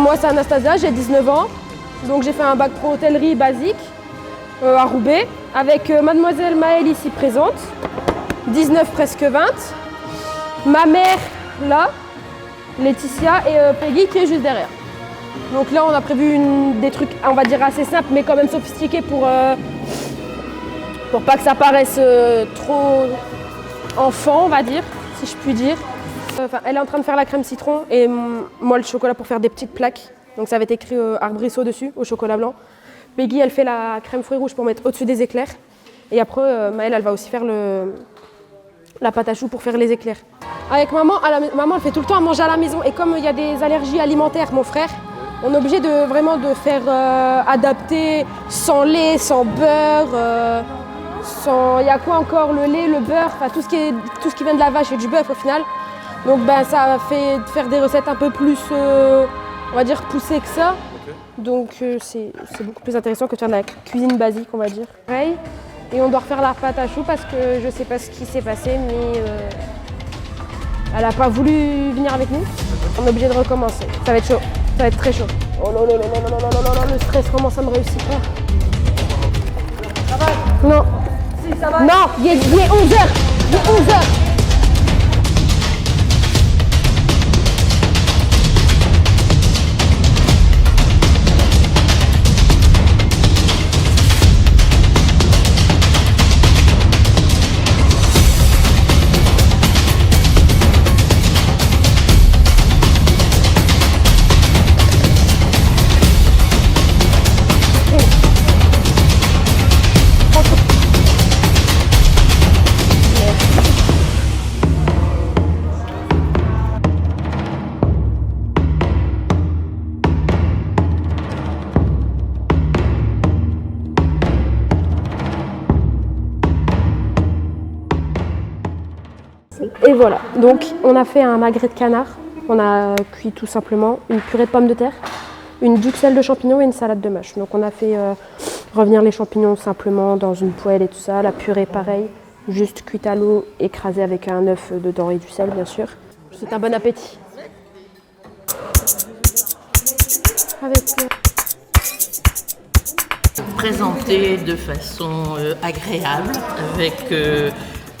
moi c'est Anastasia, j'ai 19 ans. Donc j'ai fait un bac pro hôtellerie basique à Roubaix avec mademoiselle Maëlle ici présente, 19 presque 20. Ma mère là, Laetitia et Peggy qui est juste derrière. Donc là on a prévu des trucs on va dire assez simples mais quand même sophistiqués pour pas que ça paraisse trop enfant on va dire, si je puis dire. Elle est en train de faire la crème citron et moi le chocolat pour faire des petites plaques. Donc ça va être écrit arbrisseau dessus, au chocolat blanc. Peggy, elle fait la crème fruits rouges pour mettre au-dessus des éclairs. Et après, Maëlle, elle va aussi faire la pâte à choux pour faire les éclairs. Avec maman, maman, elle fait tout le temps à manger à la maison. Et comme il y a des allergies alimentaires, mon frère, on est obligé de vraiment de faire adapter sans lait, sans beurre, sans... Il y a quoi encore? Le lait, le beurre, enfin tout ce qui vient de la vache et du bœuf au final. Donc ben, ça fait faire des recettes un peu plus, on va dire, poussées que ça. Donc c'est beaucoup plus intéressant que de faire de la cuisine basique, on va dire. Pareil. Et on doit refaire la pâte à choux parce que je sais pas ce qui s'est passé, mais elle n'a pas voulu venir avec nous. On est obligé de recommencer. Ça va être chaud, ça va être très chaud. Oh là là là là là là là là, le stress commence à me réussir. Ça va? Non. Si, ça va? Non, il est 11h. Il est 11h. Et voilà, donc on a fait un magret de canard, on a cuit tout simplement une purée de pommes de terre, une duxelle de champignons et une salade de mâche. Donc on a fait revenir les champignons simplement dans une poêle et tout ça, la purée pareil, juste cuite à l'eau, écrasée avec un œuf dedans et du sel bien sûr. Je vous souhaite un bon appétit. Avec Présenté de façon agréable avec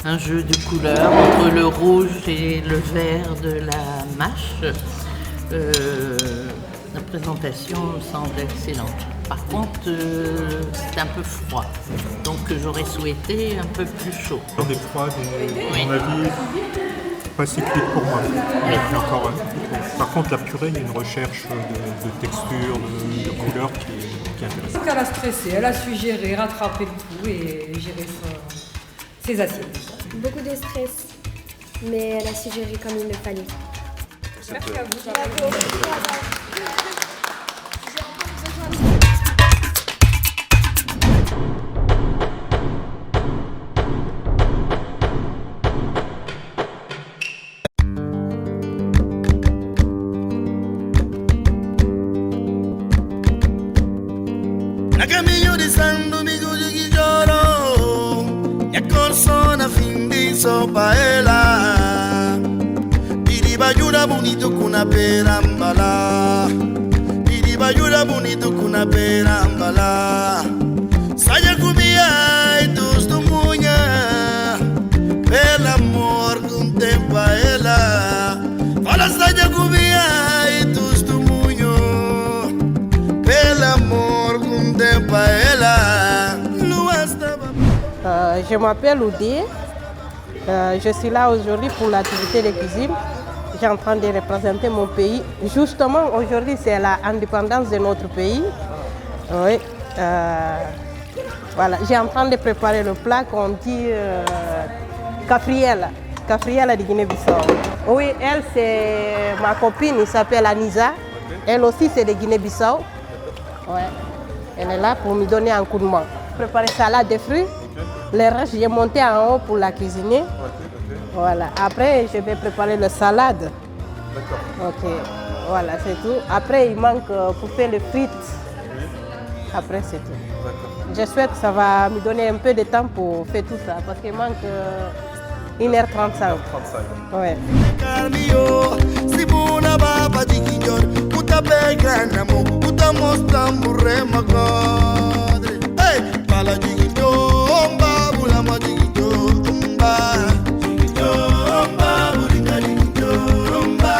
un jeu de couleurs entre le rouge et le vert de la mâche. La présentation me semble excellente. Par contre, c'est un peu froid, donc j'aurais souhaité un peu plus chaud. Des froides, à mon avis, pas si cuite pour moi. Et encore, par contre, la purée, il y a une recherche de texture, de couleur qui est intéressante. Elle a stressé, elle a su gérer, rattraper le coup et gérer ses assiettes. Beaucoup de stress, mais elle a su gérer comme il le fallait. Merci à vous. Paella Piribayura bonito kuna perambala Piribayura bonito kuna perambala Saya kumia e tus tumuña Pel amor con te paella Fala saya kumia e tus tumuño Pel amor con te paella Je m'appelle Oudé. Je suis là aujourd'hui pour l'activité de cuisine. Je suis en train de représenter mon pays. Justement, aujourd'hui, c'est l'indépendance de notre pays. Oui. Voilà. J'ai en train de préparer le plat qu'on dit Kafriela. Kafriela de Guinée-Bissau. Oui, elle, c'est ma copine, elle s'appelle Anisa. Elle aussi, c'est de Guinée-Bissau. Ouais. Elle est là pour me donner un coup de main. Préparer salade de fruits. Le reste, j'ai monté en haut pour la cuisiner. Voilà. Après, je vais préparer la salade. D'accord. Ok. Voilà, c'est tout. Après, il manque pour faire les frites. Après, c'est tout. D'accord. J'espère que ça va me donner un peu de temps pour faire tout ça. Parce qu'il manque 1h35. Ouais. Carmio, Sibuna Baba Dikinjor, Utapeganamo, Utamostamure Magodre. Hey, Bala Dikinjor, Babula Madikinjor, Umba, Buringa Dikinjor, Umba.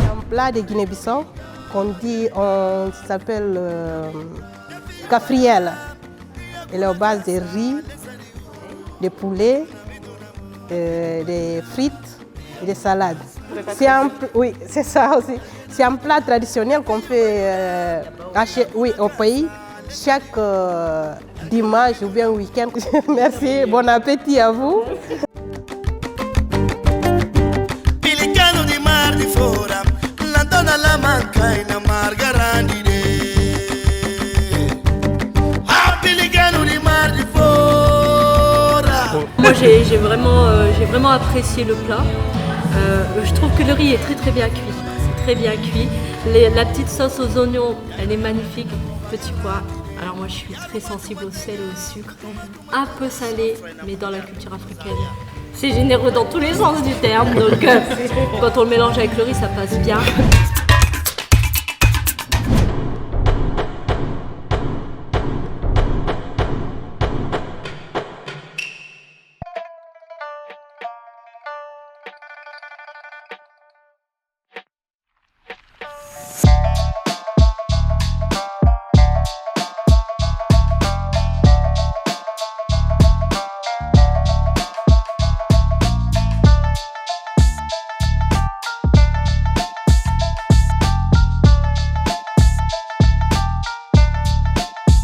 Un plat de Guinée-Bissau qu'on dit, on s'appelle cafriel. Il est à base de riz, de poulet, de frites et de salade. Oui, c'est ça aussi. C'est un plat traditionnel qu'on fait au pays, chaque dimanche ou bien week-end. Merci, bon appétit à vous. Moi j'ai vraiment apprécié le plat. Je trouve que le riz est très bien cuit. C'est très bien cuit. La petite sauce aux oignons, elle est magnifique. Petit pois. Alors moi je suis très sensible au sel et au sucre. Un peu salé, mais dans la culture africaine, c'est généreux dans tous les sens du terme. Donc quand on le mélange avec le riz, ça passe bien.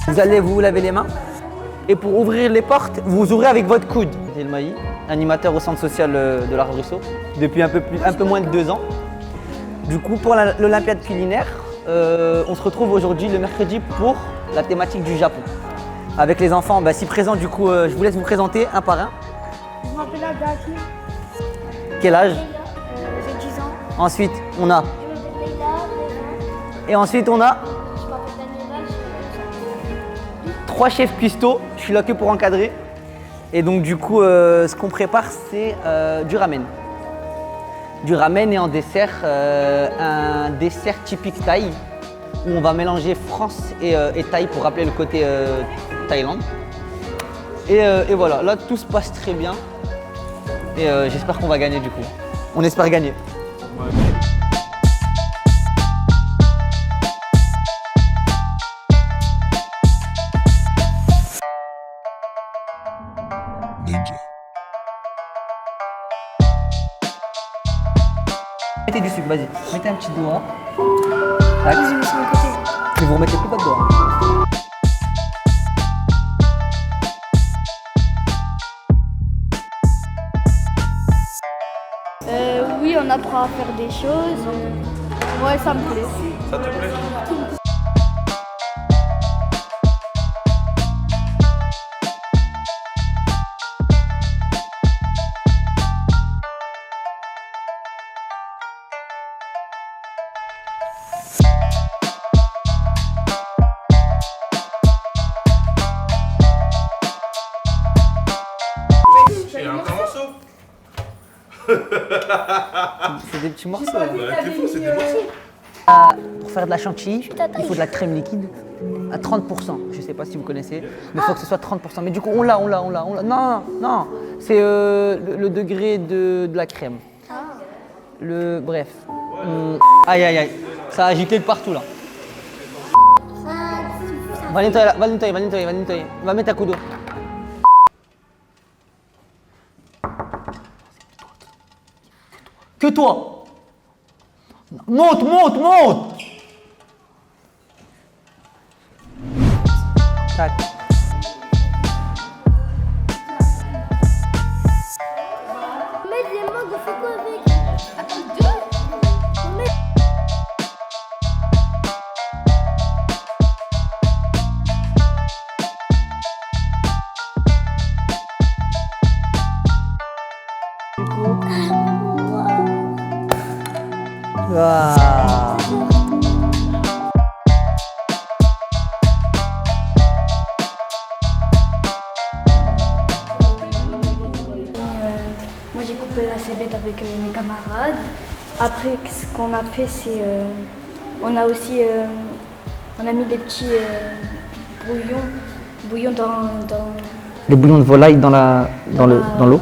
Vous allez vous laver les mains et pour ouvrir les portes, vous ouvrez avec votre coude. C'est le Maï, animateur au centre social de l'Arbrisseau depuis un peu moins de 2 ans. Du coup, pour l'Olympiade culinaire, on se retrouve aujourd'hui le mercredi pour la thématique du Japon. Avec les enfants, si présents, du coup, je vous laisse vous présenter un par un. Je m'appelle Adaki. Quel âge? J'ai 10 ans. Ensuite, on a. Je m'appelle Leïla, 9 ans. Et ensuite, on a Je m'appelle Daniela, j'ai 3 chefs cuistots. Je suis là que pour encadrer. Et donc, du coup, ce qu'on prépare, c'est du ramen. Du ramen et en dessert, un dessert typique thaï où on va mélanger France et thaï pour rappeler le côté Thaïlande. Et voilà, là tout se passe très bien et j'espère qu'on va gagner du coup. On espère gagner. Mettez du sucre, vas-y. Mettez un petit doigt. Tac. Et vous remettez plus votre doigt. Oui, on apprend à faire des choses. Ouais, ça me plaît. Ça te plaît? Et un morceau. C'est des petits morceaux. T'es fou, c'est des morceaux. Pour faire de la chantilly, il faut de la crème liquide à 30%. Je ne sais pas si vous connaissez, mais il faut que ce soit 30%. Mais du coup, on l'a. Non, c'est le degré de la crème. Bref. Aïe. Ça a giclé de partout là. Va nettoyer là, va nettoyer, va nettoyer, va nettoyer. Va mettre un coup d'eau. Que toi. Monte, monte, monte. Tac. Mais les mangues, on fait quoi avec? Attends, deux? Waouh. Moi j'ai coupé la cébette avec mes camarades. Après ce qu'on a fait c'est on a aussi on a mis des petits bouillons dans Les bouillons de volaille dans l'eau. Dans l'eau.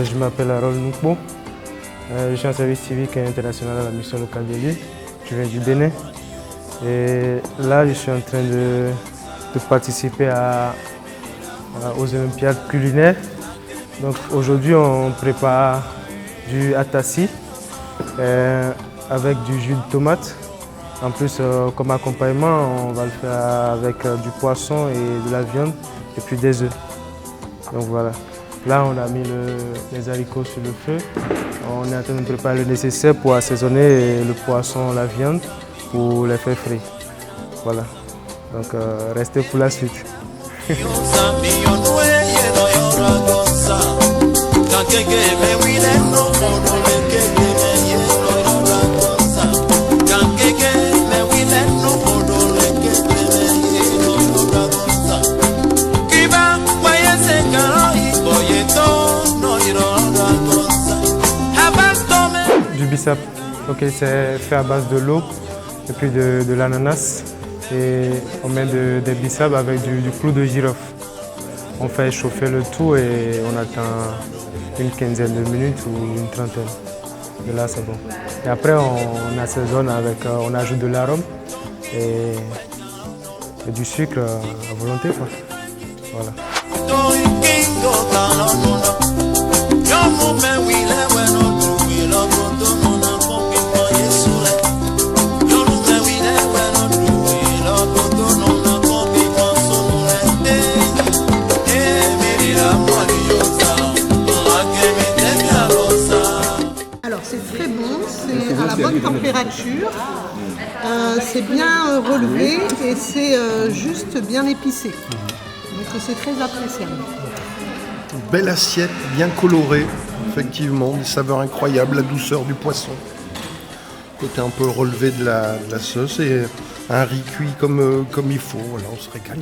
Je m'appelle Harold Noukbo. Je suis en service civique et international à la mission locale de Lille. Je viens du Bénin. Et là, je suis en train de participer aux Olympiades culinaires. Donc aujourd'hui, on prépare du atassi avec du jus de tomate. En plus, comme accompagnement, on va le faire avec du poisson et de la viande et puis des œufs. Donc voilà. Là, on a mis les haricots sur le feu. On est en train de préparer le nécessaire pour assaisonner le poisson, la viande, pour les faire frire. Voilà. Donc, restez pour la suite. Du bissap, c'est fait à base de l'eau et puis de l'ananas. Et on met des bissap avec du clou de girofle. On fait chauffer le tout et on attend une quinzaine de minutes ou une trentaine. Et là, c'est bon. Et après, on assaisonne avec, on ajoute de l'arôme et du sucre à volonté, quoi. Voilà. Alors c'est très bon, c'est à la bonne température, c'est bien relevé et c'est juste bien épicé. Donc c'est très appréciable. Une belle assiette, bien colorée, effectivement, des saveurs incroyables, la douceur du poisson. Côté un peu relevé de la sauce et un riz cuit comme il faut, voilà, on se régale.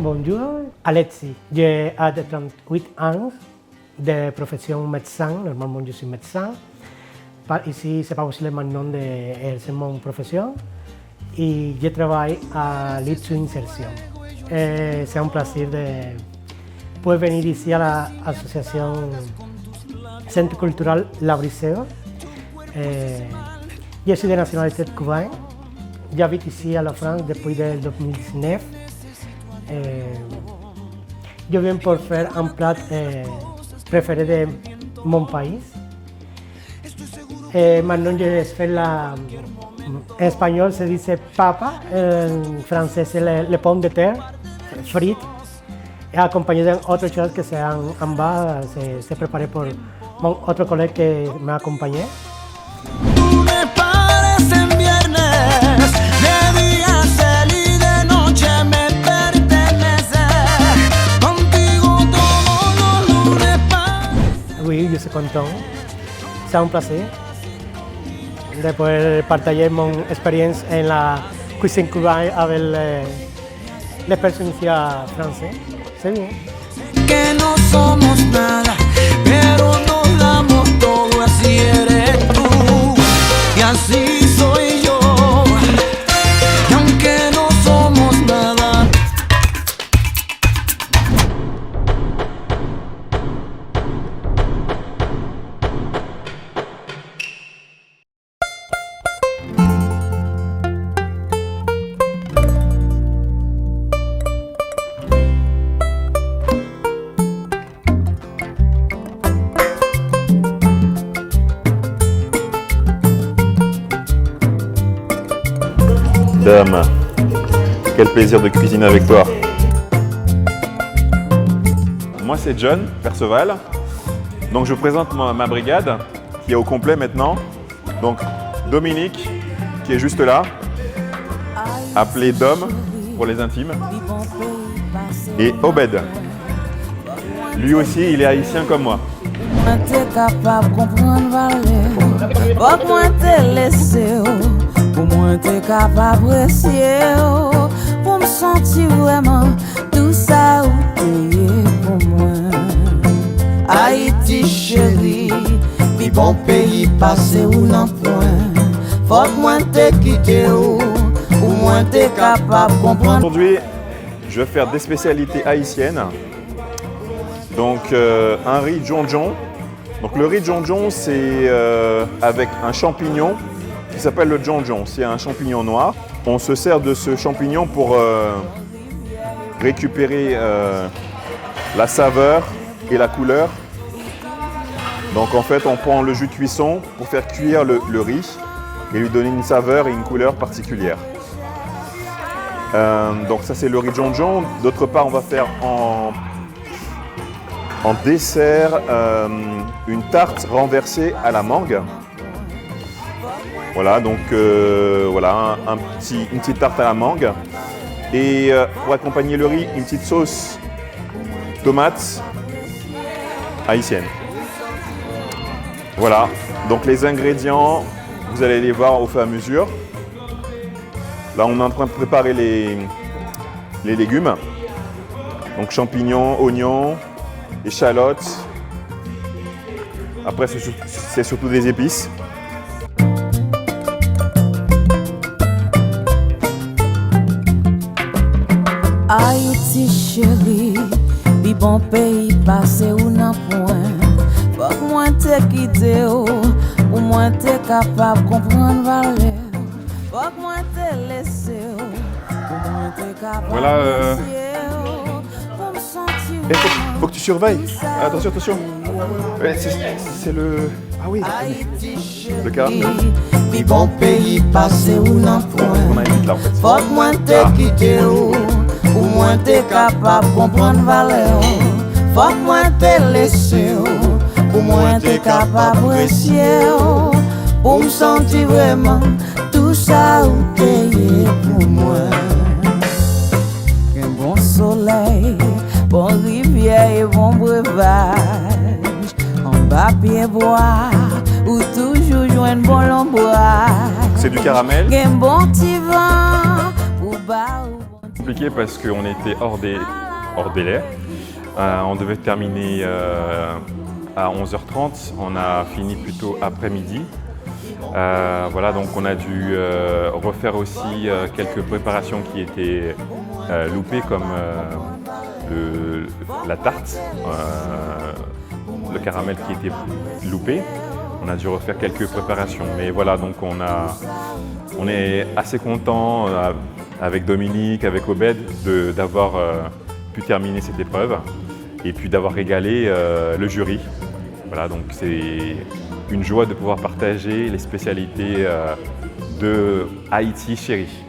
Bonjour, Alexis. J'ai 38 ans de profession médecin. Normalement, je suis médecin. Ici, c'est pas possible maintenant d'exercer mon profession. Et je travaille à l'ITSU Insertion. C'est un plaisir de pouvoir venir ici à l'association Centre cultural Labrisseur. Je suis de nationalité cubaine. J'habite ici à la France depuis 2019. Je viens pour faire un plat préféré de mon pays. Maintenant, je fais en espagnol, se dit papa, en français, c'est les pommes de terre frites, et accompagné d'autres choses que c'est en bas, c'est préparé par mon autre collègue qui m'a accompagné. montón. C'est un plaisir de poder partager mon expérience en la cuisine cubaine avec l'experiencia française. C'est bien. Que no somos nada, pero nos damos todo, así eres tú y así soy yo. Y aunque no somos nada. Dame, quel plaisir de cuisiner avec toi. Moi c'est John Perceval, donc je vous présente ma brigade qui est au complet maintenant. Donc Dominique qui est juste là, appelé Dom pour les intimes, et Obed. Lui aussi il est haïtien comme moi. T'es capable de comprendre valeur, pas moi te laisser, pour moi t'es capable d'apprécier, pour me sentir vraiment tout ça ou t'es pour moi. Haïti chérie, puis bon pays passé ou non point, faut que moi t'es quitté ou moi t'es capable de comprendre. Aujourd'hui je vais faire des spécialités haïtiennes. Donc un riz djonjon. Donc le riz djonjon c'est avec un champignon qui s'appelle le djonjon. C'est un champignon noir. On se sert de ce champignon pour récupérer la saveur et la couleur. Donc en fait on prend le jus de cuisson pour faire cuire le riz et lui donner une saveur et une couleur particulière. Donc ça c'est le riz djonjon. D'autre part on va faire en dessert une tarte renversée à la mangue. Voilà, donc voilà une petite tarte à la mangue. Et pour accompagner le riz, une petite sauce tomate haïtienne. Voilà, donc les ingrédients, vous allez les voir au fur et à mesure. Là, on est en train de préparer les légumes. Donc champignons, oignons, échalotes. Après, c'est surtout des épices. Haïti chérie, bi bon pays passé ou nan point. Faut que moi te quitté ou moi te capable comprendre valeur. Faut que moi te laissé ou moi te capable. Voilà. Faut que tu surveilles. Attention, attention. Ouais, c'est le. Ah oui. Le caramel. Bi bon pays passé ou nan point. Faut que moi te quitté ou moi t'es capable de comprendre valeur. Faut que moi te laisser, pour moi t'es capable d'apprécier, pour me sentir vraiment tout ça ou t'es pour moi. Un bon soleil, bon rivière et bon breuvage, en bas pied bois, ou toujours joindre bon l'ombrage. C'est du caramel. Un bon petit vent, ou bas ou Compliqué parce qu'on était hors délai. On devait terminer à 11h30. On a fini plutôt après-midi. Voilà, donc on a dû refaire aussi quelques préparations qui étaient loupées, comme la tarte, le caramel qui était loupé. On a dû refaire quelques préparations. Mais voilà, donc on est assez content avec Dominique, avec Obed, d'avoir pu terminer cette épreuve et puis d'avoir régalé le jury. Voilà, donc c'est une joie de pouvoir partager les spécialités de Haïti chérie.